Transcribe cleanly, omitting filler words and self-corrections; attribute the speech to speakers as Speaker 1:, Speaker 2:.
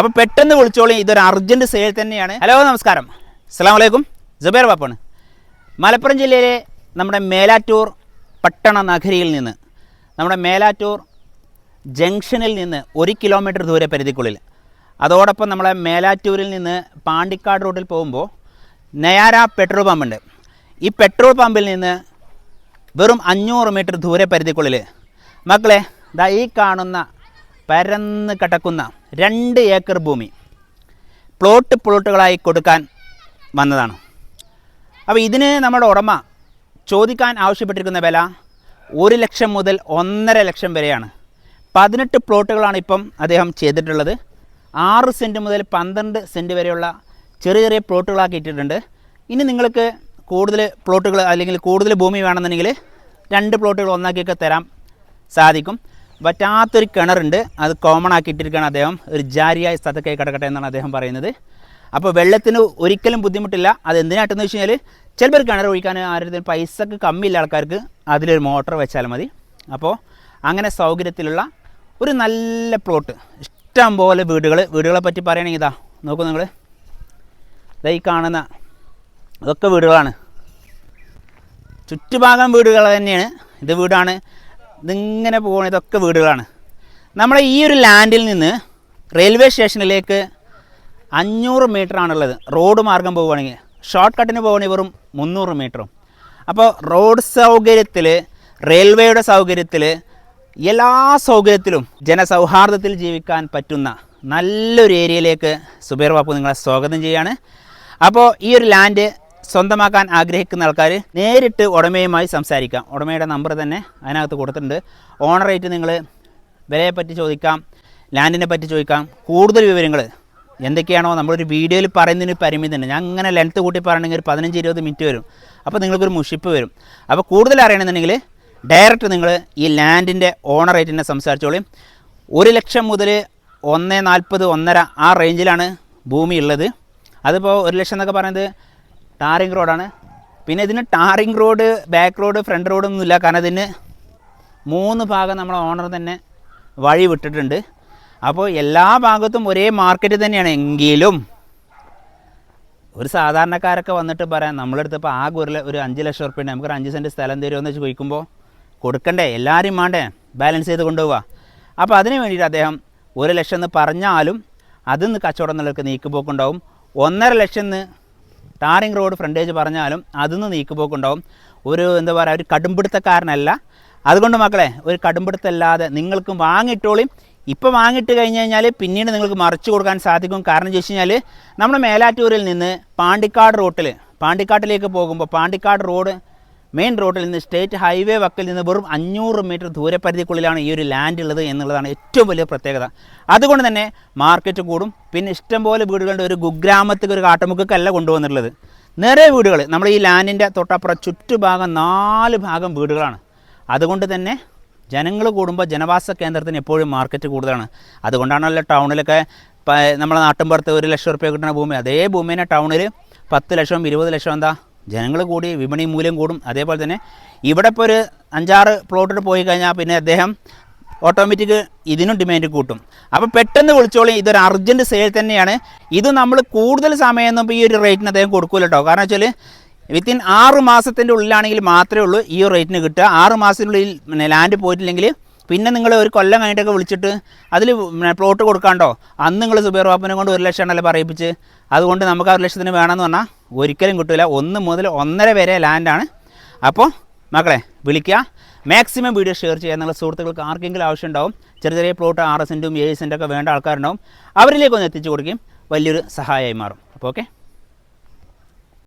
Speaker 1: അപ്പോൾ പെട്ടെന്ന് വിളിച്ചോളി, ഇതൊരു അർജൻറ്റ് സെയിൽ തന്നെയാണ്. ഹലോ നമസ്കാരം, അസ്സലാമു അലൈക്കും. ജുബൈർ ബാപ്പാണ്. മലപ്പുറം ജില്ലയിലെ നമ്മുടെ മേലാറ്റൂർ പട്ടണ നഗരിയിൽ നിന്ന്, നമ്മുടെ മേലാറ്റൂർ ജംഗ്ഷനിൽ നിന്ന് 1 കിലോമീറ്റർ ദൂരെ പരിധിക്കുള്ളിൽ, അതോടൊപ്പം നമ്മളെ മേലാറ്റൂരിൽ നിന്ന് പാണ്ടിക്കാട് റൂട്ടിൽ പോകുമ്പോൾ നയാര പെട്രോൾ പമ്പുണ്ട്. ഈ പെട്രോൾ പമ്പിൽ നിന്ന് വെറും 500 മീറ്റർ ദൂരെ പരിധിക്കുള്ളിൽ മക്കളെ ദാ ഈ കാണുന്ന പരന്ന് കിടക്കുന്ന 2 ഏക്കർ ഭൂമി പ്ലോട്ടുകളായി കൊടുക്കാൻ വന്നതാണ്. അപ്പോൾ ഇതിന് നമ്മുടെ ഉടമ ചോദിക്കാൻ ആവശ്യപ്പെട്ടിരിക്കുന്ന വില 1 ലക്ഷം മുതൽ 1.5 ലക്ഷം വരെയാണ്. 18 പ്ലോട്ടുകളാണ് ഇപ്പം അദ്ദേഹം ചെയ്തിട്ടുള്ളത്. 6 സെൻറ്റ് മുതൽ 12 സെൻറ്റ് വരെയുള്ള ചെറിയ ചെറിയ പ്ലോട്ടുകളാക്കിയിട്ടുണ്ട്. ഇനി നിങ്ങൾക്ക് കൂടുതൽ പ്ലോട്ടുകൾ അല്ലെങ്കിൽ കൂടുതൽ ഭൂമി വേണമെന്നുണ്ടെങ്കിൽ 2 പ്ലോട്ടുകൾ ഒന്നാക്കിയൊക്കെ തരാൻ സാധിക്കും. പറ്റാത്തൊരു കിണറുണ്ട്, അത് കോമൺ ആക്കിയിട്ടിരിക്കുകയാണ് അദ്ദേഹം. ഒരു ജാരിയായ സ്ഥലത്തേക്ക് കിടക്കട്ടെ എന്നാണ് അദ്ദേഹം പറയുന്നത്. അപ്പോൾ വെള്ളത്തിന് ഒരിക്കലും ബുദ്ധിമുട്ടില്ല. അത് എന്തിനാട്ടെന്ന് വെച്ച് കഴിഞ്ഞാൽ ചിലപ്പോൾ കിണർ ഒഴിക്കാൻ ആരുടെ പൈസക്ക് കമ്മിയില്ല ആൾക്കാർക്ക് അതിലൊരു മോട്ടർ വെച്ചാൽ മതി. അപ്പോൾ അങ്ങനെ സൗകര്യത്തിലുള്ള ഒരു നല്ല പ്ലോട്ട്, ഇഷ്ടം പോലെ വീടുകളെ പറ്റി പറയുകയാണെങ്കിൽ ഇതാ നോക്കൂ നിങ്ങൾ, ഇതാ ഈ കാണുന്ന ഇതൊക്കെ വീടുകളാണ്, ചുറ്റുഭാഗം വീടുകൾ തന്നെയാണ്. ഇത് വീടാണ്, ഇതിങ്ങനെ പോകുന്ന ഇതൊക്കെ വീടുകളാണ്. നമ്മുടെ ഈ ഒരു ലാൻഡിൽ നിന്ന് റെയിൽവേ സ്റ്റേഷനിലേക്ക് 500 മീറ്ററാണുള്ളത്. റോഡ് മാർഗം പോവുകയാണെങ്കിൽ, ഷോർട്ട് കട്ടിന് പോവുകയാണെങ്കിൽ വെറും 300 മീറ്ററും. അപ്പോൾ റോഡ് സൗകര്യത്തിൽ, റെയിൽവേയുടെ സൗകര്യത്തിൽ, എല്ലാ സൗകര്യത്തിലും ജനസൗഹാർദ്ദത്തിൽ ജീവിക്കാൻ പറ്റുന്ന നല്ലൊരു ഏരിയയിലേക്ക് സുബൈർ ബാപ്പു നിങ്ങളെ സ്വാഗതം ചെയ്യുകയാണ്. അപ്പോൾ ഈ ഒരു ലാൻഡ് സ്വന്തമാക്കാൻ ആഗ്രഹിക്കുന്ന ആൾക്കാർ നേരിട്ട് ഉടമയുമായി സംസാരിക്കാം. ഉടമയുടെ നമ്പർ തന്നെ അതിനകത്ത് കൊടുത്തിട്ടുണ്ട്. ഓണർ റേറ്റ് നിങ്ങൾ വിലയെപ്പറ്റി ചോദിക്കാം, ലാൻഡിനെ പറ്റി ചോദിക്കാം. കൂടുതൽ വിവരങ്ങൾ എന്തൊക്കെയാണോ നമ്മളൊരു വീഡിയോയിൽ പറയുന്നതിന് പരിമിതി ഉണ്ട്. ഞാൻ അങ്ങനെ ലെങ്ത്ത് കൂട്ടി പറയണമെങ്കിൽ ഒരു 15-20 മിനിറ്റ് വരും. അപ്പോൾ നിങ്ങൾക്കൊരു മുഷിപ്പ് വരും. അപ്പോൾ കൂടുതൽ അറിയണമെന്നുണ്ടെങ്കിൽ ഡയറക്റ്റ് നിങ്ങൾ ഈ ലാൻഡിൻ്റെ ഓണർ റേറ്റിനെ സംസാരിച്ചോളൂ. 1 ലക്ഷം മുതൽ 1.40, 1.5 ആ റേഞ്ചിലാണ് ഭൂമി ഉള്ളത്. അതിപ്പോൾ 1 ലക്ഷം എന്നൊക്കെ പറയുന്നത് ടാറിങ് റോഡാണ്. പിന്നെ ഇതിന് tarring road, back road, front റോഡൊന്നുമില്ല. കാരണം ഇതിന് 3 ഭാഗം നമ്മളെ ഓണർ തന്നെ വഴി വിട്ടിട്ടുണ്ട്. അപ്പോൾ എല്ലാ ഭാഗത്തും ഒരേ മാർക്കറ്റ് തന്നെയാണ്. എങ്കിലും ഒരു സാധാരണക്കാരൊക്കെ വന്നിട്ട് പറയാം നമ്മളെടുത്ത് ഇപ്പോൾ ആകെ ഒരു 5 ലക്ഷം റുപ്യ ഉണ്ട്, നമുക്കൊരു 5 സെൻറ്റ് സ്ഥലം തരുമെന്ന് വെച്ച് ചോദിക്കുമ്പോൾ കൊടുക്കണ്ടേ, എല്ലാവരും വേണ്ടേ, ബാലൻസ് ചെയ്ത് കൊണ്ടുപോവുക. അപ്പോൾ അതിന് വേണ്ടിയിട്ട് അദ്ദേഹം 1 ലക്ഷം എന്ന് പറഞ്ഞാലും അതിൽ നിന്ന് കച്ചവടം എന്നുള്ളവർക്ക് നീക്കുപോക്കുണ്ടാവും. 1.5 ലക്ഷം എന്ന് ടാറിങ് റോഡ് ഫ്രണ്ടേജ് പറഞ്ഞാലും അതിൽ നിന്ന് നീക്കുപോക്കുണ്ടാവും. ഒരു എന്താ പറയുക, ഒരു കടുംപിടുത്തക്കാരനല്ല. അതുകൊണ്ട് മക്കളെ ഒരു കടുംപിടുത്തല്ലാതെ നിങ്ങൾക്കും വാങ്ങിയിട്ടോളും. ഇപ്പോൾ വാങ്ങിയിട്ട് കഴിഞ്ഞ് കഴിഞ്ഞാൽ പിന്നീട് നിങ്ങൾക്ക് മറിച്ച് കൊടുക്കാൻ സാധിക്കും. കാരണം ചോദിച്ചു കഴിഞ്ഞാൽ നമ്മുടെ മേലാറ്റൂരിൽ നിന്ന് പാണ്ടിക്കാട്ടിലേക്ക് പോകുമ്പോൾ പാണ്ടിക്കാട് റോഡ് മെയിൻ റോഡിൽ നിന്ന് സ്റ്റേറ്റ് ഹൈവേ വക്കിൽ നിന്ന് വെറും 500 മീറ്റർ ദൂരപരിധിക്കുള്ളിലാണ് ഈ ഒരു ലാൻഡ് ഉള്ളത് എന്നുള്ളതാണ് ഏറ്റവും വലിയ പ്രത്യേകത. അതുകൊണ്ട് തന്നെ മാർക്കറ്റ് കൂടും. പിന്നെ ഇഷ്ടംപോലെ വീടുകളുടെ ഒരു കുഗ്രാമത്തേക്ക്, ഒരു കാട്ടുമുക്കല്ല കൊണ്ടുവന്നിട്ടുള്ളത്. നിറയെ വീടുകൾ നമ്മൾ ഈ ലാൻഡിൻ്റെ തൊട്ടപ്പുറം ചുറ്റുഭാഗം 4 ഭാഗം വീടുകളാണ്. അതുകൊണ്ട് തന്നെ ജനങ്ങൾ കൂടുമ്പോൾ ജനവാസ കേന്ദ്രത്തിന് എപ്പോഴും മാർക്കറ്റ് കൂടുതലാണ്. അതുകൊണ്ടാണല്ലോ ടൗണിലൊക്കെ നമ്മളെ നാട്ടിൻപുറത്ത് 1 ലക്ഷം റുപ്യ കിട്ടുന്ന ഭൂമി, അതേ ഭൂമിനെ ടൗണിൽ 10 ലക്ഷം 20 ലക്ഷം എന്താ ജനങ്ങൾ കൂടി വിപണി മൂല്യം കൂടും. അതേപോലെ തന്നെ ഇവിടെ ഇപ്പോൾ ഒരു 5-6 പ്ലോട്ടിൽ പോയി കഴിഞ്ഞാൽ പിന്നെ അദ്ദേഹം ഓട്ടോമാറ്റിക് ഇതിനും ഡിമാൻഡ് കൂട്ടും. അപ്പോൾ പെട്ടെന്ന് വിളിച്ചോളി, ഇതൊരു അർജൻറ്റ് സെയിൽ തന്നെയാണ്. ഇത് നമ്മൾ കൂടുതൽ സമയമൊന്നും ഈ ഒരു റേറ്റിന് അദ്ദേഹം കൊടുക്കില്ല കേട്ടോ. കാരണം വെച്ചാൽ വിത്തിൻ 6 മാസത്തിൻ്റെ ഉള്ളിലാണെങ്കിൽ മാത്രമേ ഉള്ളൂ ഈ ഒരു റേറ്റിന് കിട്ടുക. 6 മാസത്തിനുള്ളിൽ ലാൻഡ് പോയിട്ടില്ലെങ്കിൽ പിന്നെ നിങ്ങൾ ഒരു കൊല്ലം കഴിഞ്ഞിട്ടൊക്കെ വിളിച്ചിട്ട് അതിൽ പ്ലോട്ട് കൊടുക്കാണ്ടോ, അന്ന് നിങ്ങൾ സുബൈർ ബാപ്പുവിനെ കൊണ്ട് 1 ലക്ഷം ആണല്ലോ പറയിപ്പിച്ച്, അതുകൊണ്ട് നമുക്ക് 1 ലക്ഷത്തിന് വേണമെന്ന് പറഞ്ഞാൽ ഒരിക്കലും കിട്ടില്ല. 1 മുതൽ 1.5 വരെ ലാൻഡാണ്. അപ്പോൾ മക്കളെ വിളിക്കുക, മാക്സിമം വീഡിയോ ഷെയർ ചെയ്യുക. എന്നുള്ള സുഹൃത്തുക്കൾക്ക് ആർക്കെങ്കിലും ആവശ്യം ഉണ്ടാവും, ചെറിയ പ്ലോട്ട് 6 സെൻറ്റും 7 സെൻറ്റൊക്കെ വേണ്ട ആൾക്കാരുണ്ടാവും, അവരിലേക്കൊന്ന് എത്തിച്ചു കൊടുക്കുകയും വലിയൊരു സഹായമായി മാറും. അപ്പോൾ ഓക്കെ.